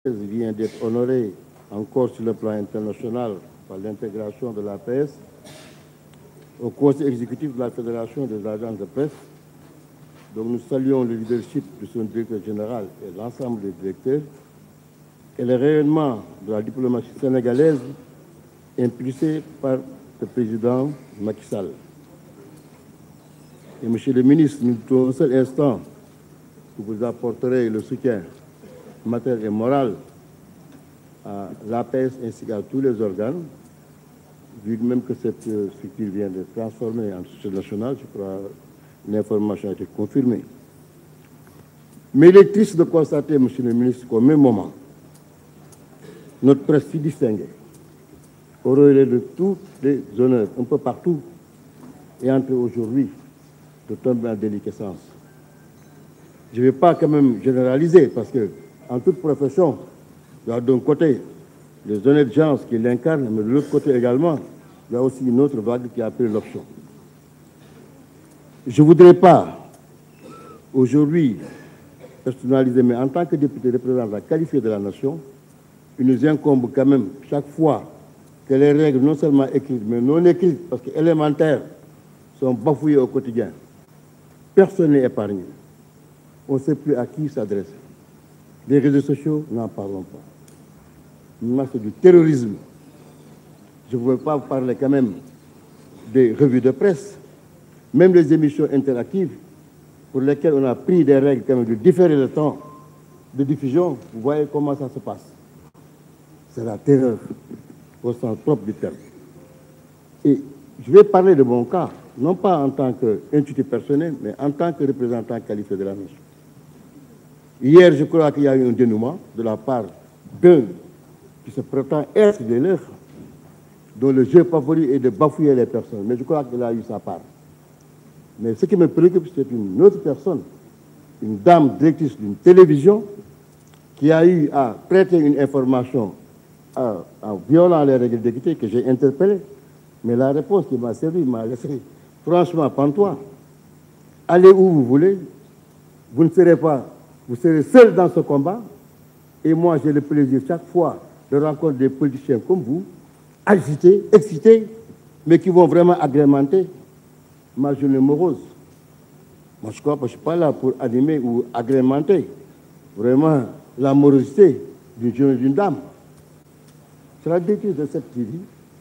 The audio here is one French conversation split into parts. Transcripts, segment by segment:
vient d'être honoré encore sur le plan international par l'intégration de l'APS au Conseil exécutif de la Fédération des agences de presse. Donc nous saluons le leadership de son directeur général et l'ensemble des directeurs et le rayonnement de la diplomatie sénégalaise impulsé par le président Macky Sall. Et Monsieur le ministre, nous doutons un seul instant que vous apporterez le soutien matériel et moral à l'APS ainsi qu'à tous les organes, vu même que cette structure vient de transformer en société nationale, je crois l'information a été confirmée. Mais il est triste de constater, Monsieur le ministre, qu'au même moment, notre presse si distinguée, au relais de tous les honneurs, un peu partout, est entrée aujourd'hui de tomber en déliquescence. Je ne vais pas quand même généraliser, parce que en toute profession, il y a d'un côté les honnêtes gens qui l'incarnent, mais de l'autre côté également, il y a aussi une autre vague qui a pris l'option. Je ne voudrais pas aujourd'hui personnaliser, mais en tant que député représentant qualifié de la nation, il nous incombe quand même chaque fois que les règles non seulement écrites, mais non écrites, parce qu'élémentaires, sont bafouillées au quotidien. Personne n'est épargné. On ne sait plus à qui s'adresser. Les réseaux sociaux, n'en parlons pas. Moi, c'est du terrorisme. Je ne veux pas vous parler quand même des revues de presse, même les émissions interactives pour lesquelles on a pris des règles quand même de différer le temps de diffusion. Vous voyez comment ça se passe. C'est la terreur au sens propre du terme. Et je vais parler de mon cas, non pas en tant qu'entité personnelle, mais en tant que représentant qualifié de la nation. Hier, je crois qu'il y a eu un dénouement de la part d'un qui se prétend être des leurs, dont le jeu favori est de bafouiller les personnes. Mais je crois qu'il a eu sa part. Mais ce qui me préoccupe, c'est une autre personne, une dame directrice d'une télévision, qui a eu à prêter une information en violant les règles d'équité que j'ai interpellé. Mais la réponse qui m'a servi m'a laissé franchement pantois. Allez où vous voulez, vous ne serez pas, vous serez seul dans ce combat. Et moi, j'ai le plaisir chaque fois de rencontrer des politiciens comme vous, agités, excités, mais qui vont vraiment agrémenter ma journée morose. Moi, je crois que je ne suis pas là pour animer ou agrémenter vraiment la morosité d'une journée d'une dame. C'est la directrice de cette TV.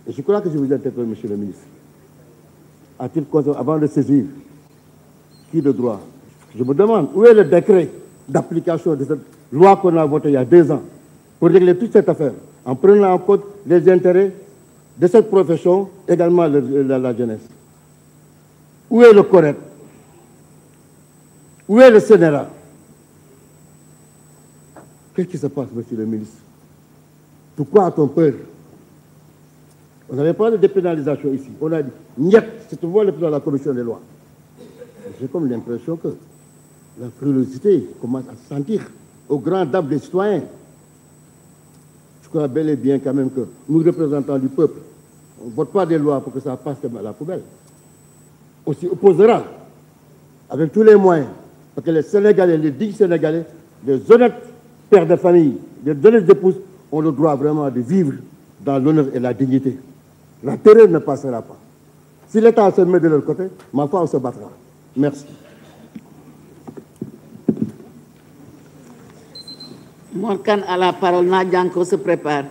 Et je crois que je vous interpelle, Monsieur le ministre. A-t-il avant de saisir qui de droit? Je me demande où est le décret d'application de cette loi qu'on a votée il y a 2 ans pour régler toute cette affaire, en prenant en compte les intérêts de cette profession, également la jeunesse. Où est le CORED? Où est le CNRA? Qu'est-ce qui se passe, Monsieur le ministre? Pourquoi a-t-on peur? On n'avait pas de dépénalisation ici. On a dit, niet, c'est vous le président de la commission des lois. J'ai comme l'impression que la frilosité commence à se sentir aux grandes dames des citoyens. Je crois bel et bien quand même que nous, représentants du peuple, on ne vote pas des lois pour que ça passe à la poubelle. On s'y opposera avec tous les moyens, parce que les Sénégalais, les dignes Sénégalais, les honnêtes pères de famille, les honnêtes épouses ont le droit vraiment de vivre dans l'honneur et la dignité. La terreur ne passera pas. Si l'État se met de leur côté, ma foi, on se battra. Merci. Morkan à la parole, Nadjanko se prépare.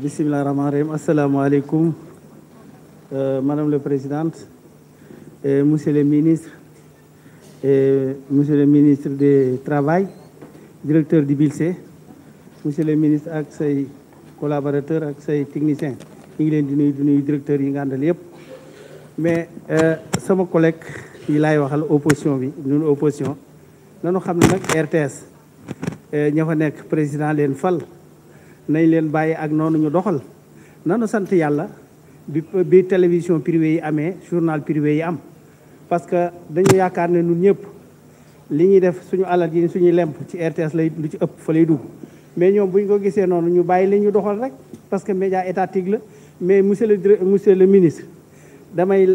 Bismillahirrahmanirrahim. Assalamu alaikum. Madame la Présidente, Monsieur le Ministre, Monsieur le Ministre du Travail, directeur du BILC, Monsieur le Ministre ak say collaborateurs ak say techniciens, ñu ngi leen di nuyu directeur yi nga àndal yëpp. Mais sama collègue yi laay waxal opposition bi ñun opposition nañu xam ne nag RTS ña fa nekk président leen fal nañ leen bàyyi ak noonu ñu doxal nanu sant yàlla bi télévision privée yi amee journal privé yi am parce que dañu yaakaar ne ñun ñëpp li ñuy def suñu alal yi suñuy lemp ci RTS lay lu ci ëpp fa lay dugg mais ñoom bu ñu ko gisee noonu ñu bàyyi li ñu doxal rek parce que média étatique la mais monsieur le ministre damay